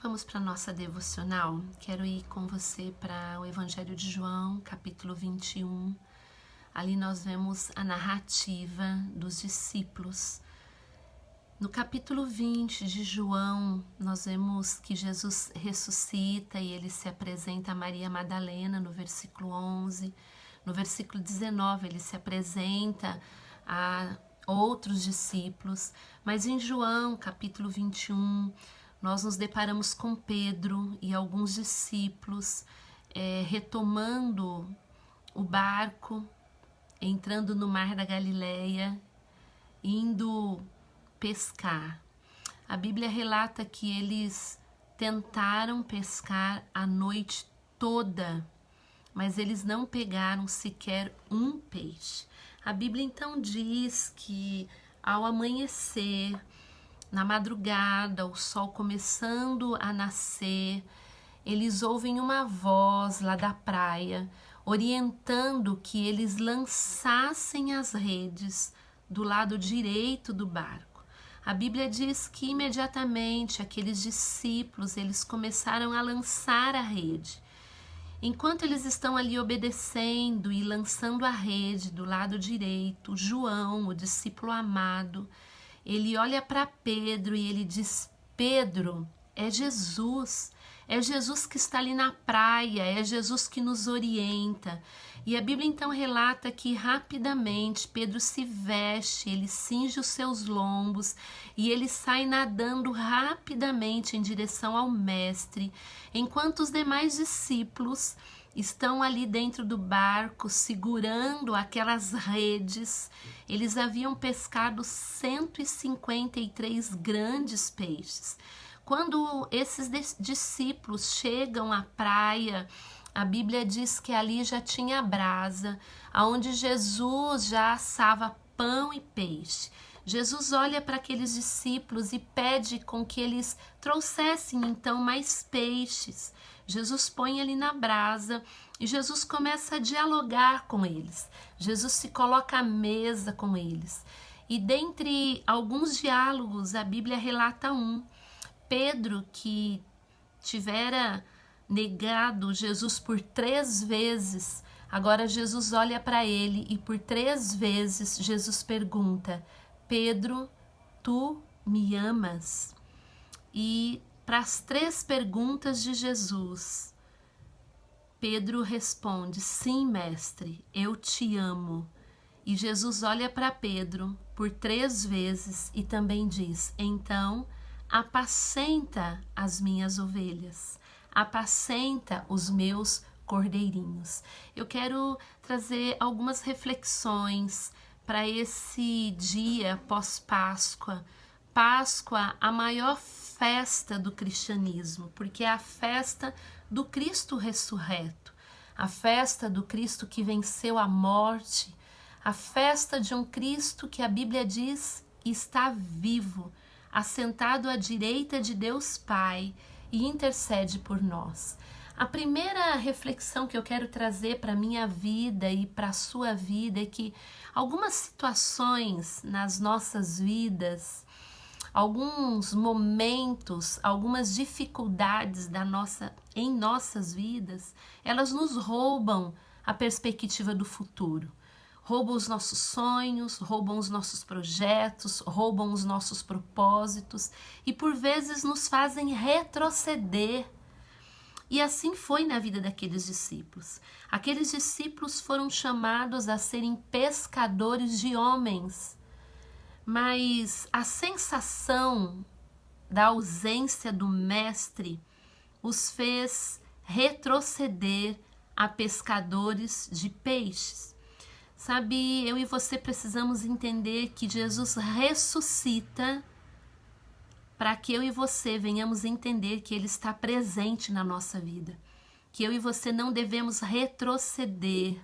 Vamos para a nossa devocional. Quero ir com você para o Evangelho de João, capítulo 21. Ali nós vemos a narrativa dos discípulos. No capítulo 20 de João, nós vemos que Jesus ressuscita e ele se apresenta a Maria Madalena no versículo 11. No versículo 19, ele se apresenta a outros discípulos. Mas em João, capítulo 21, nós nos deparamos com Pedro e alguns discípulos retomando o barco, entrando no mar da Galileia, indo pescar. A Bíblia relata que eles tentaram pescar a noite toda, mas eles não pegaram sequer um peixe. A Bíblia então diz que ao amanhecer, na madrugada, o sol começando a nascer, eles ouvem uma voz lá da praia, orientando que eles lançassem as redes do lado direito do barco. A Bíblia diz que imediatamente aqueles discípulos, eles começaram a lançar a rede. Enquanto eles estão ali obedecendo e lançando a rede do lado direito, João, o discípulo amado, ele olha para Pedro e ele diz: Pedro, é Jesus que está ali na praia, é Jesus que nos orienta. E a Bíblia então relata que rapidamente Pedro se veste, ele cinge os seus lombos e ele sai nadando rapidamente em direção ao mestre, enquanto os demais discípulos estão ali dentro do barco segurando aquelas redes. Eles haviam pescado 153 grandes peixes. Quando esses discípulos chegam à praia, a Bíblia diz que ali já tinha brasa, onde Jesus já assava pão e peixe. Jesus olha para aqueles discípulos e pede com que eles trouxessem então mais peixes. Jesus põe ali na brasa e Jesus começa a dialogar com eles. Jesus se coloca à mesa com eles. E dentre alguns diálogos, a Bíblia relata um. Pedro, que tivera negado Jesus por 3 vezes, agora Jesus olha para ele e por 3 vezes Jesus pergunta: Pedro, tu me amas? E para as 3 perguntas de Jesus, Pedro responde: sim, mestre, eu te amo. E Jesus olha para Pedro por 3 vezes e também diz: então, apacenta as minhas ovelhas, apacenta os meus cordeirinhos. Eu quero trazer algumas reflexões para esse dia pós-Páscoa. Páscoa, a maior festa do cristianismo, porque é a festa do Cristo ressurreto, a festa do Cristo que venceu a morte, a festa de um Cristo que a Bíblia diz está vivo, assentado à direita de Deus Pai e intercede por nós. A primeira reflexão que eu quero trazer para a minha vida e para a sua vida é que algumas situações nas nossas vidas, alguns momentos, algumas dificuldades em nossas vidas, elas nos roubam a perspectiva do futuro. Roubam os nossos sonhos, roubam os nossos projetos, roubam os nossos propósitos e por vezes nos fazem retroceder. E assim foi na vida daqueles discípulos. Aqueles discípulos foram chamados a serem pescadores de homens, mas a sensação da ausência do mestre os fez retroceder a pescadores de peixes. Sabe, eu e você precisamos entender que Jesus ressuscita para que eu e você venhamos entender que Ele está presente na nossa vida. Que eu e você não devemos retroceder,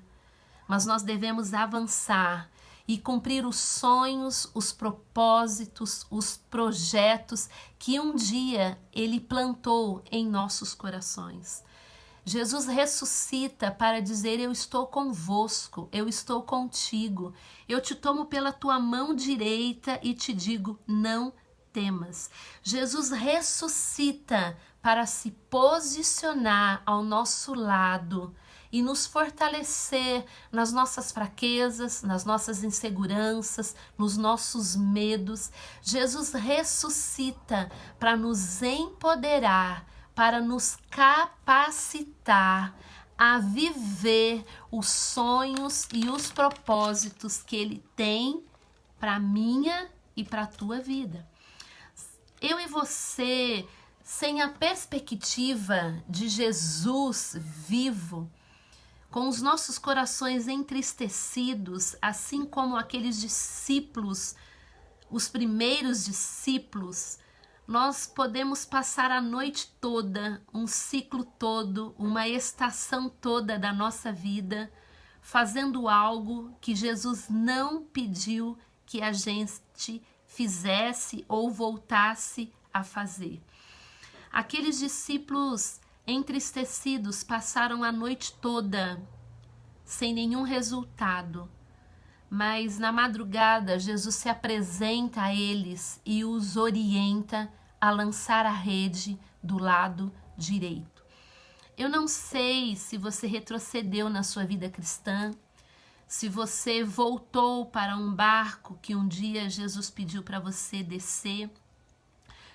mas nós devemos avançar e cumprir os sonhos, os propósitos, os projetos que um dia Ele plantou em nossos corações. Jesus ressuscita para dizer: eu estou convosco, eu estou contigo, eu te tomo pela tua mão direita e te digo: não sistemas. Jesus ressuscita para se posicionar ao nosso lado e nos fortalecer nas nossas fraquezas, nas nossas inseguranças, nos nossos medos. Jesus ressuscita para nos empoderar, para nos capacitar a viver os sonhos e os propósitos que Ele tem para a minha e para a tua vida. Eu e você, sem a perspectiva de Jesus vivo, com os nossos corações entristecidos, assim como aqueles discípulos, os primeiros discípulos, nós podemos passar a noite toda, um ciclo todo, uma estação toda da nossa vida, fazendo algo que Jesus não pediu que a gente fizesse ou voltasse a fazer. Aqueles discípulos entristecidos passaram a noite toda sem nenhum resultado, mas na madrugada Jesus se apresenta a eles e os orienta a lançar a rede do lado direito. Eu não sei se você retrocedeu na sua vida cristã, se você voltou para um barco que um dia Jesus pediu para você descer,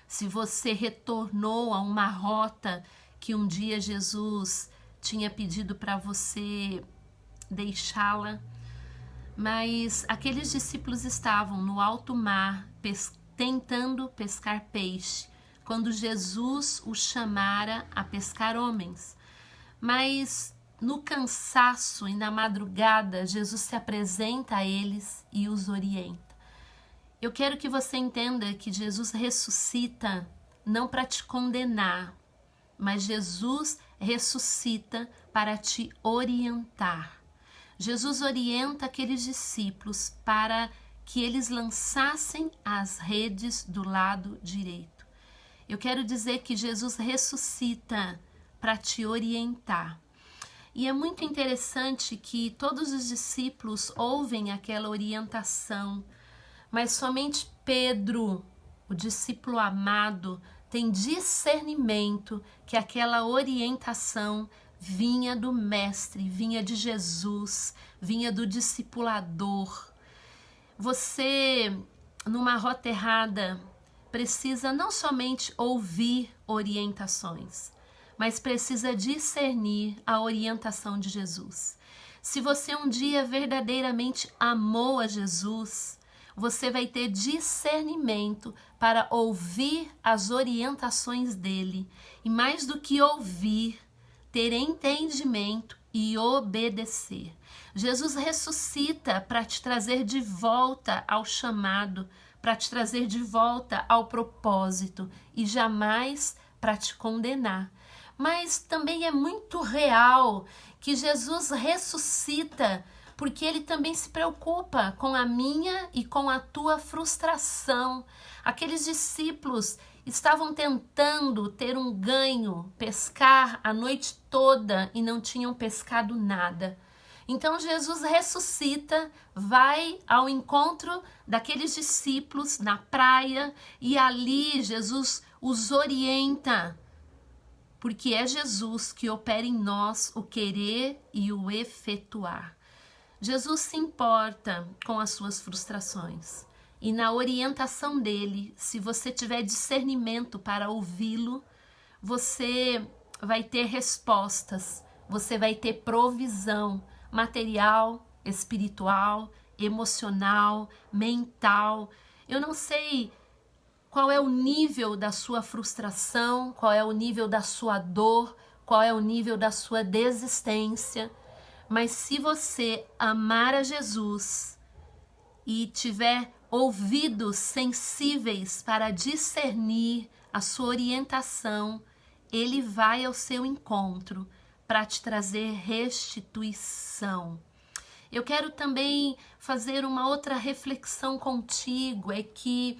se você retornou a uma rota que um dia Jesus tinha pedido para você deixá-la. Mas aqueles discípulos estavam no alto mar tentando pescar peixe, quando Jesus os chamara a pescar homens. Mas no cansaço e na madrugada, Jesus se apresenta a eles e os orienta. Eu quero que você entenda que Jesus ressuscita não para te condenar, mas Jesus ressuscita para te orientar. Jesus orienta aqueles discípulos para que eles lançassem as redes do lado direito. Eu quero dizer que Jesus ressuscita para te orientar. E é muito interessante que todos os discípulos ouvem aquela orientação, mas somente Pedro, o discípulo amado, tem discernimento que aquela orientação vinha do Mestre, vinha de Jesus, vinha do discipulador. Você, numa rota errada, precisa não somente ouvir orientações, mas precisa discernir a orientação de Jesus. Se você um dia verdadeiramente amou a Jesus, você vai ter discernimento para ouvir as orientações dele. E mais do que ouvir, ter entendimento e obedecer. Jesus ressuscita para te trazer de volta ao chamado, para te trazer de volta ao propósito e jamais para te condenar. Mas também é muito real que Jesus ressuscita porque ele também se preocupa com a minha e com a tua frustração. Aqueles discípulos estavam tentando ter um ganho, pescar a noite toda e não tinham pescado nada. Então Jesus ressuscita, vai ao encontro daqueles discípulos na praia e ali Jesus os orienta, porque é Jesus que opera em nós o querer e o efetuar. Jesus se importa com as suas frustrações e na orientação dele, se você tiver discernimento para ouvi-lo, você vai ter respostas, você vai ter provisão material, espiritual, emocional, mental. Eu não sei qual é o nível da sua frustração, qual é o nível da sua dor, qual é o nível da sua desistência, mas se você amar a Jesus e tiver ouvidos sensíveis para discernir a sua orientação, ele vai ao seu encontro para te trazer restituição. Eu quero também fazer uma outra reflexão contigo, é que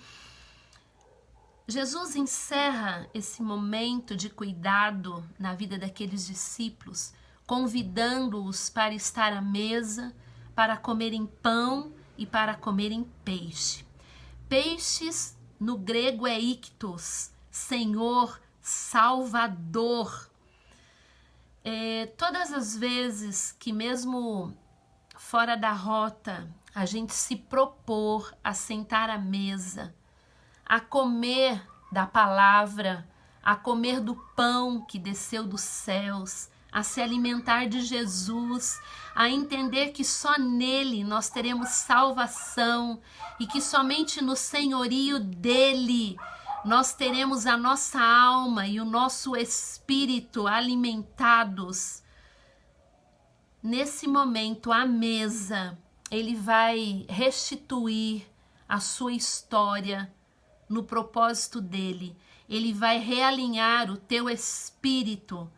Jesus encerra esse momento de cuidado na vida daqueles discípulos, convidando-os para estar à mesa, para comerem pão e para comerem peixe. Peixes no grego é ictus, Senhor, Salvador. Todas as vezes que mesmo fora da rota, a gente se propor a sentar à mesa, a comer da palavra, a comer do pão que desceu dos céus, a se alimentar de Jesus, a entender que só nele nós teremos salvação e que somente no senhorio dele nós teremos a nossa alma e o nosso espírito alimentados. Nesse momento, à mesa, ele vai restituir a sua história no propósito dele. Ele vai realinhar o teu espírito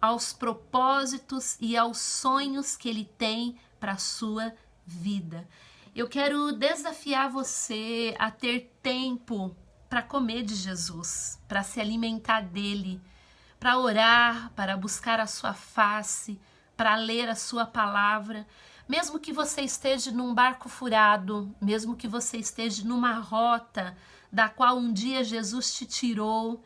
aos propósitos e aos sonhos que ele tem para a sua vida. Eu quero desafiar você a ter tempo para comer de Jesus, para se alimentar dele, para orar, para buscar a sua face, para ler a sua palavra. Mesmo que você esteja num barco furado, mesmo que você esteja numa rota da qual um dia Jesus te tirou,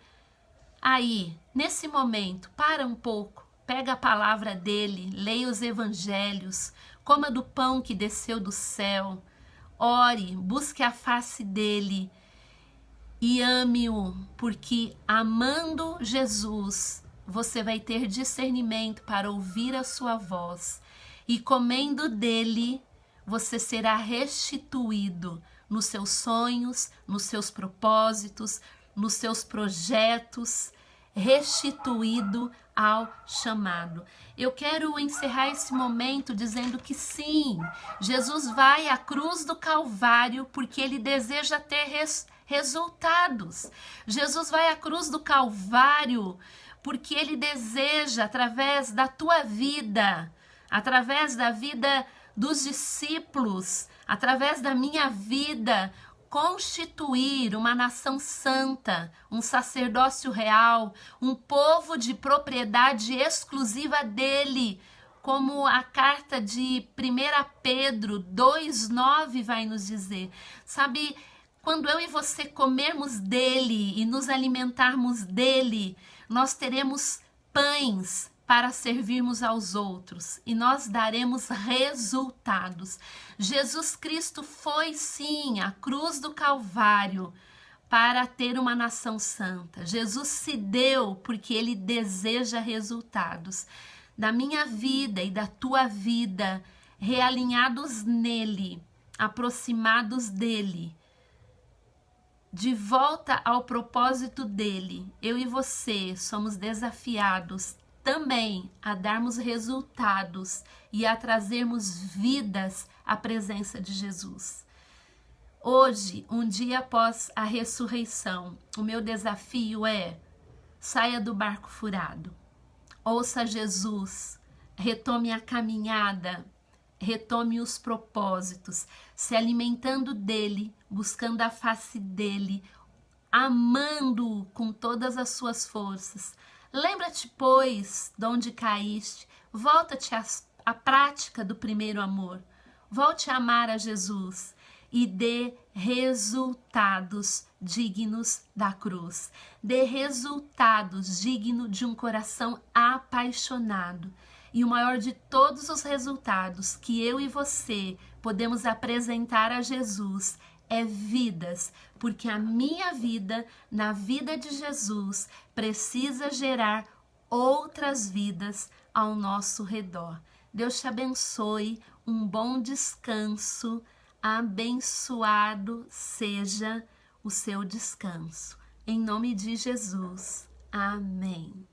aí, nesse momento, para um pouco, pega a palavra dele, leia os evangelhos, coma do pão que desceu do céu, ore, busque a face dele e ame-o, porque amando Jesus, você vai ter discernimento para ouvir a sua voz, e comendo dele, você será restituído nos seus sonhos, nos seus propósitos, nos seus projetos, restituído ao chamado. Eu quero encerrar esse momento dizendo que sim, Jesus vai à cruz do Calvário porque ele deseja ter resultados. Jesus vai à cruz do Calvário porque ele deseja, através da tua vida, através da vida dos discípulos, através da minha vida, constituir uma nação santa, um sacerdócio real, um povo de propriedade exclusiva dele, como a carta de 1 Pedro 2,9 vai nos dizer. Sabe, quando eu e você comermos dele e nos alimentarmos dele, nós teremos pães para servirmos aos outros e nós daremos resultados. Jesus Cristo foi sim à cruz do Calvário para ter uma nação santa. Jesus se deu porque ele deseja resultados da minha vida e da tua vida, realinhados nele, aproximados dele, de volta ao propósito dele. Eu e você somos desafiados também a darmos resultados e a trazermos vidas à presença de Jesus. Hoje, um dia após a ressurreição, o meu desafio é: saia do barco furado, ouça Jesus, retome a caminhada, retome os propósitos, se alimentando dele, buscando a face dele, amando-o com todas as suas forças. Lembra-te, pois, de onde caíste, volta-te à prática do primeiro amor, volte a amar a Jesus e dê resultados dignos da cruz, dê resultados dignos de um coração apaixonado. E o maior de todos os resultados que eu e você podemos apresentar a Jesus é vidas, porque a minha vida, na vida de Jesus, precisa gerar outras vidas ao nosso redor. Deus te abençoe, um bom descanso, abençoado seja o seu descanso. Em nome de Jesus, amém.